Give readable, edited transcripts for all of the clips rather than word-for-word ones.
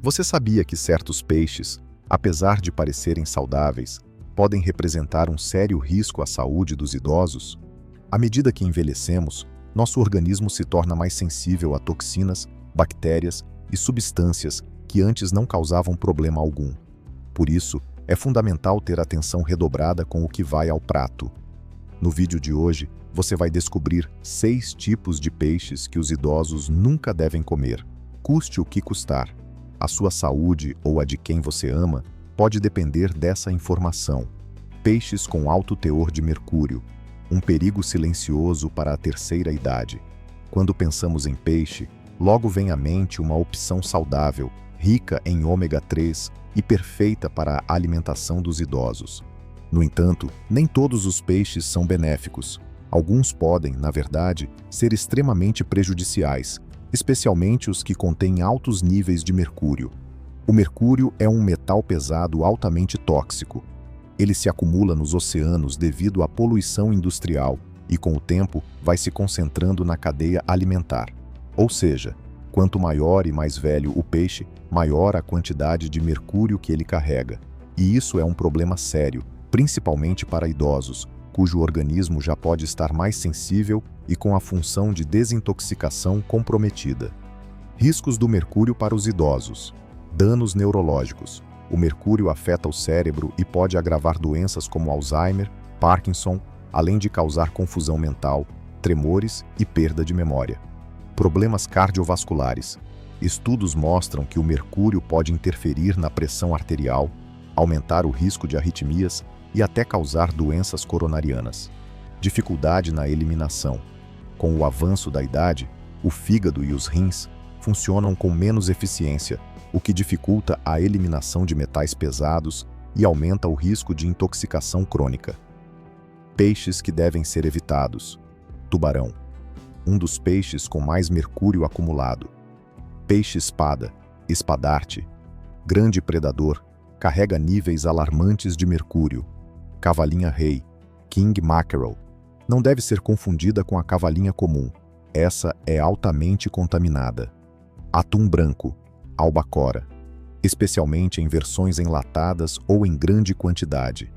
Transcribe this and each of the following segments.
Você sabia que certos peixes, apesar de parecerem saudáveis, podem representar um sério risco à saúde dos idosos? À medida que envelhecemos, nosso organismo se torna mais sensível a toxinas, bactérias e substâncias que antes não causavam problema algum. Por isso, é fundamental ter atenção redobrada com o que vai ao prato. No vídeo de hoje, você vai descobrir 6 tipos de peixes que os idosos nunca devem comer, custe o que custar. A sua saúde ou a de quem você ama pode depender dessa informação. Peixes com alto teor de mercúrio, um perigo silencioso para a terceira idade. Quando pensamos em peixe, logo vem à mente uma opção saudável, rica em ômega 3 e perfeita para a alimentação dos idosos. No entanto, nem todos os peixes são benéficos. Alguns podem, na verdade, ser extremamente prejudiciais, especialmente os que contêm altos níveis de mercúrio. O mercúrio é um metal pesado altamente tóxico. Ele se acumula nos oceanos devido à poluição industrial e, com o tempo, vai se concentrando na cadeia alimentar. Ou seja, quanto maior e mais velho o peixe, maior a quantidade de mercúrio que ele carrega. E isso é um problema sério, principalmente para idosos, cujo organismo já pode estar mais sensível e com a função de desintoxicação comprometida. Riscos do mercúrio para os idosos. Danos neurológicos. O mercúrio afeta o cérebro e pode agravar doenças como Alzheimer, Parkinson, além de causar confusão mental, tremores e perda de memória. Problemas cardiovasculares. Estudos mostram que o mercúrio pode interferir na pressão arterial, aumentar o risco de arritmias e até causar doenças coronarianas. Dificuldade na eliminação. Com o avanço da idade, o fígado e os rins funcionam com menos eficiência, o que dificulta a eliminação de metais pesados e aumenta o risco de intoxicação crônica. Peixes que devem ser evitados. Tubarão, um dos peixes com mais mercúrio acumulado. Peixe-espada, espadarte, grande predador, carrega níveis alarmantes de mercúrio. Cavalinha-rei, king mackerel, não deve ser confundida com a cavalinha comum. Essa é altamente contaminada. Atum branco, albacora, especialmente em versões enlatadas ou em grande quantidade.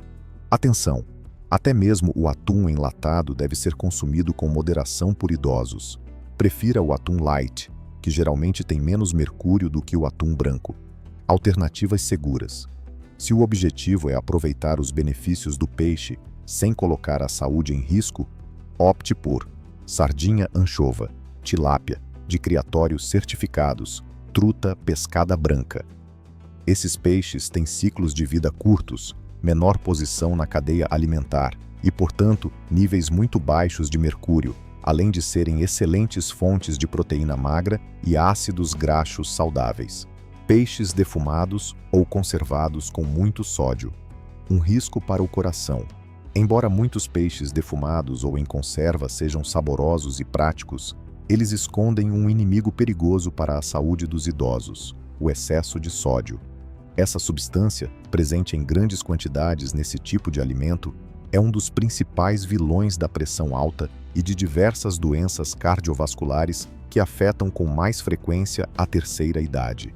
Atenção! Até mesmo o atum enlatado deve ser consumido com moderação por idosos. Prefira o atum light, que geralmente tem menos mercúrio do que o atum branco. Alternativas seguras. Se o objetivo é aproveitar os benefícios do peixe sem colocar a saúde em risco, opte por sardinha anchova, tilápia, de criatórios certificados, truta pescada branca. Esses peixes têm ciclos de vida curtos, menor posição na cadeia alimentar e, portanto, níveis muito baixos de mercúrio, além de serem excelentes fontes de proteína magra e ácidos graxos saudáveis. Peixes defumados ou conservados com muito sódio. Um risco para o coração. Embora muitos peixes defumados ou em conserva sejam saborosos e práticos, eles escondem um inimigo perigoso para a saúde dos idosos: o excesso de sódio. Essa substância, presente em grandes quantidades nesse tipo de alimento, é um dos principais vilões da pressão alta e de diversas doenças cardiovasculares que afetam com mais frequência a terceira idade.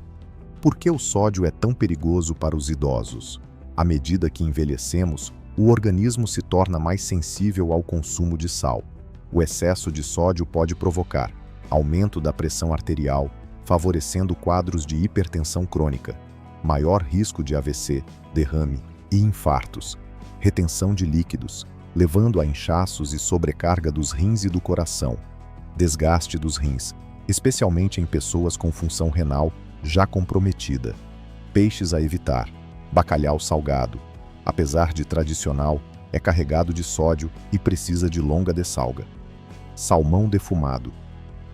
Por que o sódio é tão perigoso para os idosos? À medida que envelhecemos, o organismo se torna mais sensível ao consumo de sal. O excesso de sódio pode provocar aumento da pressão arterial, favorecendo quadros de hipertensão crônica, maior risco de AVC, derrame e infartos, retenção de líquidos, levando a inchaços e sobrecarga dos rins e do coração, desgaste dos rins, especialmente em pessoas com função renal já comprometida. Peixes a evitar. Bacalhau salgado. Apesar de tradicional, é carregado de sódio e precisa de longa dessalga. Salmão defumado.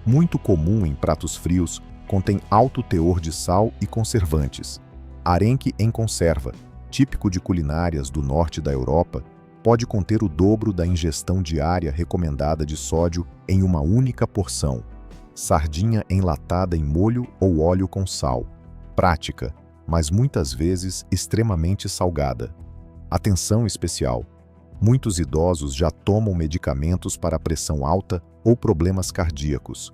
Muito comum em pratos frios, contém alto teor de sal e conservantes. Arenque em conserva, típico de culinárias do norte da Europa, pode conter o dobro da ingestão diária recomendada de sódio em uma única porção. Sardinha enlatada em molho ou óleo com sal. Prática, mas muitas vezes extremamente salgada. Atenção especial! Muitos idosos já tomam medicamentos para pressão alta ou problemas cardíacos.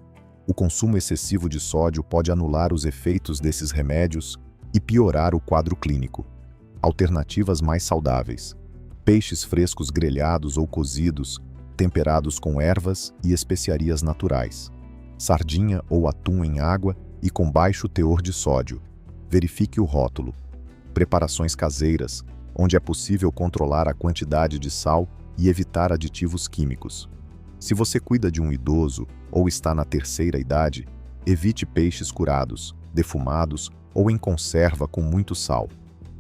O consumo excessivo de sódio pode anular os efeitos desses remédios e piorar o quadro clínico. Alternativas mais saudáveis: peixes frescos grelhados ou cozidos, temperados com ervas e especiarias naturais. Sardinha ou atum em água e com baixo teor de sódio. Verifique o rótulo. Preparações caseiras, onde é possível controlar a quantidade de sal e evitar aditivos químicos. Se você cuida de um idoso ou está na terceira idade, evite peixes curados, defumados ou em conserva com muito sal.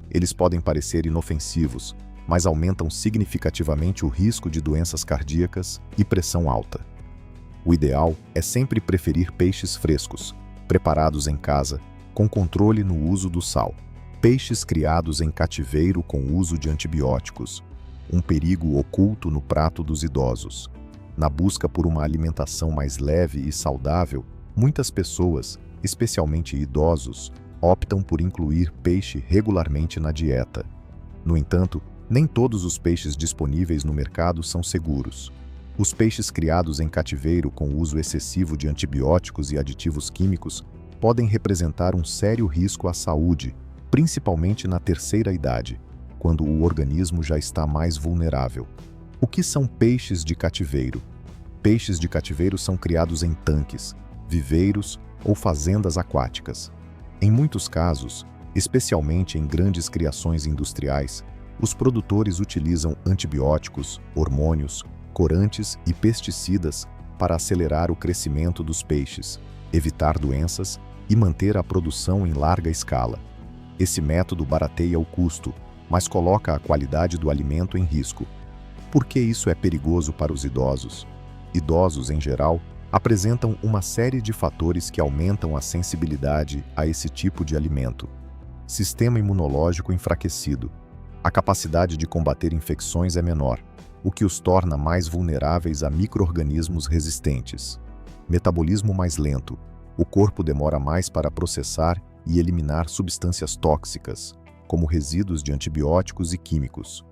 Eles podem parecer inofensivos, mas aumentam significativamente o risco de doenças cardíacas e pressão alta. O ideal é sempre preferir peixes frescos, preparados em casa, com controle no uso do sal. Peixes criados em cativeiro com uso de antibióticos, um perigo oculto no prato dos idosos. Na busca por uma alimentação mais leve e saudável, muitas pessoas, especialmente idosos, optam por incluir peixe regularmente na dieta. No entanto, nem todos os peixes disponíveis no mercado são seguros. Os peixes criados em cativeiro com uso excessivo de antibióticos e aditivos químicos podem representar um sério risco à saúde, principalmente na terceira idade, quando o organismo já está mais vulnerável. O que são peixes de cativeiro? Peixes de cativeiro são criados em tanques, viveiros ou fazendas aquáticas. Em muitos casos, especialmente em grandes criações industriais, os produtores utilizam antibióticos, hormônios, corantes e pesticidas para acelerar o crescimento dos peixes, evitar doenças e manter a produção em larga escala. Esse método barateia o custo, mas coloca a qualidade do alimento em risco. Por que isso é perigoso para os idosos? Idosos, em geral, apresentam uma série de fatores que aumentam a sensibilidade a esse tipo de alimento. Sistema imunológico enfraquecido. A capacidade de combater infecções é menor, o que os torna mais vulneráveis a micro-organismos resistentes. Metabolismo mais lento. O corpo demora mais para processar e eliminar substâncias tóxicas, como resíduos de antibióticos e químicos.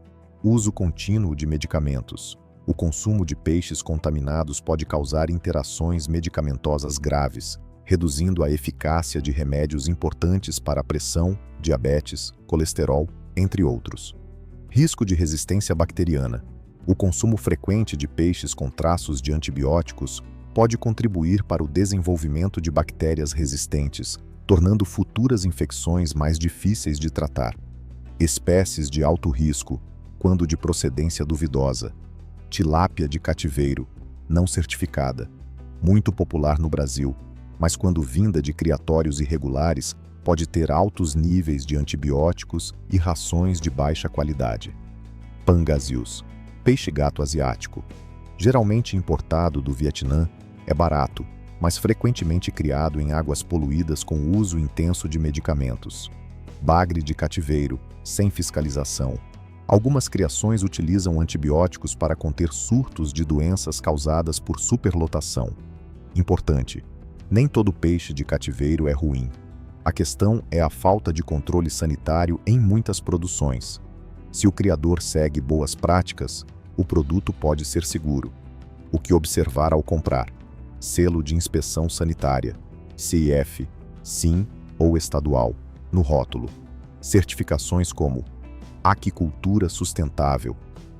Uso contínuo de medicamentos. O consumo de peixes contaminados pode causar interações medicamentosas graves, reduzindo a eficácia de remédios importantes para a pressão, diabetes, colesterol, entre outros. Risco de resistência bacteriana. O consumo frequente de peixes com traços de antibióticos pode contribuir para o desenvolvimento de bactérias resistentes, tornando futuras infecções mais difíceis de tratar. Espécies de alto risco, quando de procedência duvidosa. Tilápia de cativeiro, não certificada. Muito popular no Brasil, mas quando vinda de criatórios irregulares, pode ter altos níveis de antibióticos e rações de baixa qualidade. Pangasius, peixe-gato asiático. Geralmente importado do Vietnã, é barato, mas frequentemente criado em águas poluídas com o uso intenso de medicamentos. Bagre de cativeiro, sem fiscalização. Algumas criações utilizam antibióticos para conter surtos de doenças causadas por superlotação. Importante: nem todo peixe de cativeiro é ruim. A questão é a falta de controle sanitário em muitas produções. Se o criador segue boas práticas, o produto pode ser seguro. O que observar ao comprar? Selo de inspeção sanitária, CIF, SIM ou estadual, no rótulo. Certificações como aquicultura sustentável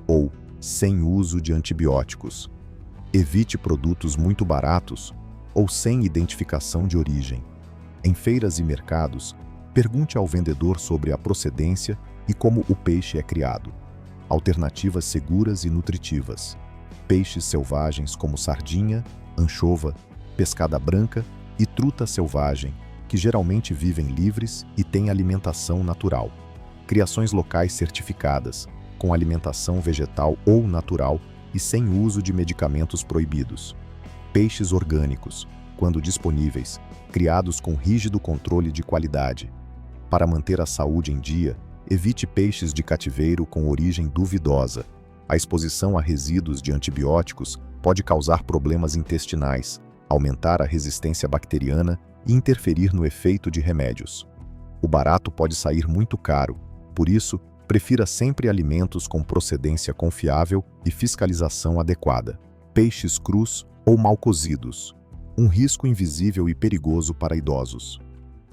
ou sem uso de antibióticos. Evite produtos muito baratos ou sem identificação de origem. Em feiras e mercados, pergunte ao vendedor sobre a procedência e como o peixe é criado. Alternativas seguras e nutritivas. Peixes selvagens como sardinha, anchova, pescada branca e truta selvagem, que geralmente vivem livres e têm alimentação natural. Criações locais certificadas, com alimentação vegetal ou natural e sem uso de medicamentos proibidos. Peixes orgânicos, quando disponíveis, criados com rígido controle de qualidade. Para manter a saúde em dia, evite peixes de cativeiro com origem duvidosa. A exposição a resíduos de antibióticos pode causar problemas intestinais, aumentar a resistência bacteriana e interferir no efeito de remédios. O barato pode sair muito caro, por isso, prefira sempre alimentos com procedência confiável e fiscalização adequada. Peixes crus ou mal cozidos. um risco invisível e perigoso para idosos.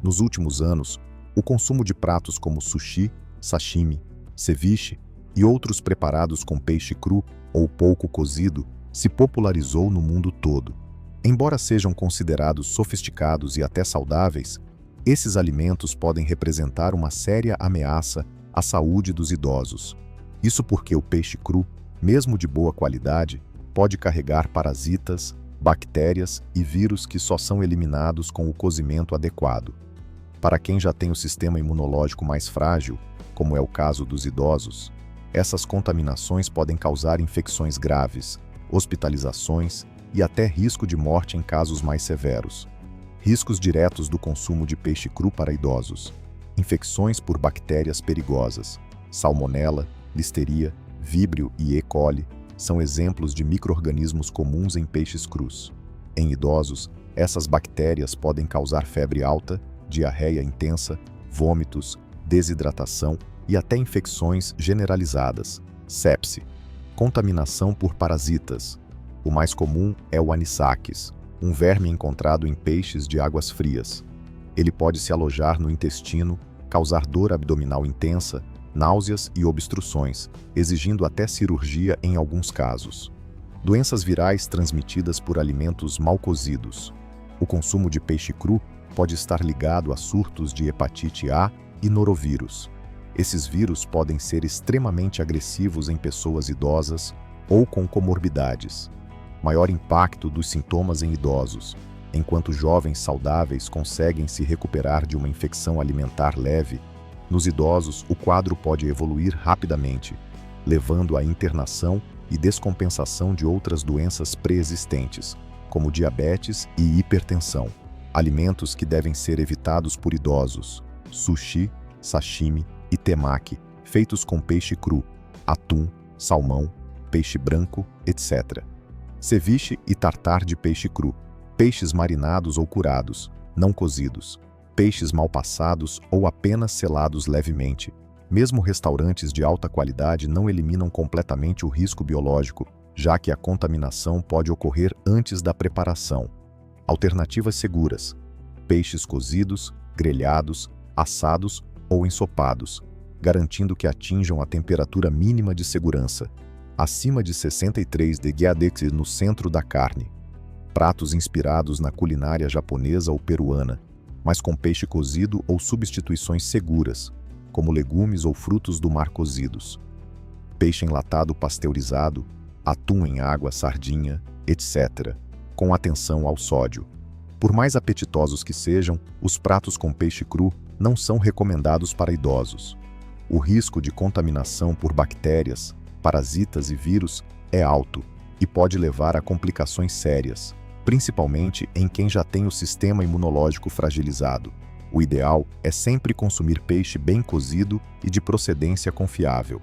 Nos últimos anos, o consumo de pratos como sushi, sashimi, ceviche e outros preparados com peixe cru ou pouco cozido se popularizou no mundo todo. Embora sejam considerados sofisticados e até saudáveis, esses alimentos podem representar uma séria ameaça à saúde dos idosos. Isso porque o peixe cru, mesmo de boa qualidade, pode carregar parasitas, bactérias e vírus que só são eliminados com o cozimento adequado. Para quem já tem o sistema imunológico mais frágil, como é o caso dos idosos, essas contaminações podem causar infecções graves, hospitalizações e até risco de morte em casos mais severos. Riscos diretos do consumo de peixe cru para idosos: infecções por bactérias perigosas, salmonela, listeria, víbrio e E. coli são exemplos de micro-organismos comuns em peixes crus. Em idosos, essas bactérias podem causar febre alta, diarreia intensa, vômitos, desidratação e até infecções generalizadas, sepse. Contaminação por parasitas. O mais comum é o anisakis, um verme encontrado em peixes de águas frias. Ele pode se alojar no intestino, causar dor abdominal intensa, náuseas e obstruções, exigindo até cirurgia em alguns casos. Doenças virais transmitidas por alimentos mal cozidos. O consumo de peixe cru pode estar ligado a surtos de hepatite A e norovírus. Esses vírus podem ser extremamente agressivos em pessoas idosas ou com comorbidades. Maior impacto dos sintomas em idosos. Enquanto jovens saudáveis conseguem se recuperar de uma infecção alimentar leve, nos idosos o quadro pode evoluir rapidamente, levando à internação e descompensação de outras doenças pré-existentes, como diabetes e hipertensão. Alimentos que devem ser evitados por idosos: sushi, sashimi e temaki, feitos com peixe cru, atum, salmão, peixe branco, etc. Ceviche e tartar de peixe cru, peixes marinados ou curados, não cozidos, peixes mal passados ou apenas selados levemente. Mesmo restaurantes de alta qualidade não eliminam completamente o risco biológico, já que a contaminação pode ocorrer antes da preparação. Alternativas seguras: peixes cozidos, grelhados, assados ou ensopados, garantindo que atinjam a temperatura mínima de segurança, acima de 63°C no centro da carne. Pratos inspirados na culinária japonesa ou peruana, mas com peixe cozido ou substituições seguras, como legumes ou frutos do mar cozidos. Peixe enlatado pasteurizado, atum em água, sardinha, etc., com atenção ao sódio. Por mais apetitosos que sejam, os pratos com peixe cru não são recomendados para idosos. O risco de contaminação por bactérias, parasitas e vírus é alto e pode levar a complicações sérias, principalmente em quem já tem o sistema imunológico fragilizado. O ideal é sempre consumir peixe bem cozido e de procedência confiável.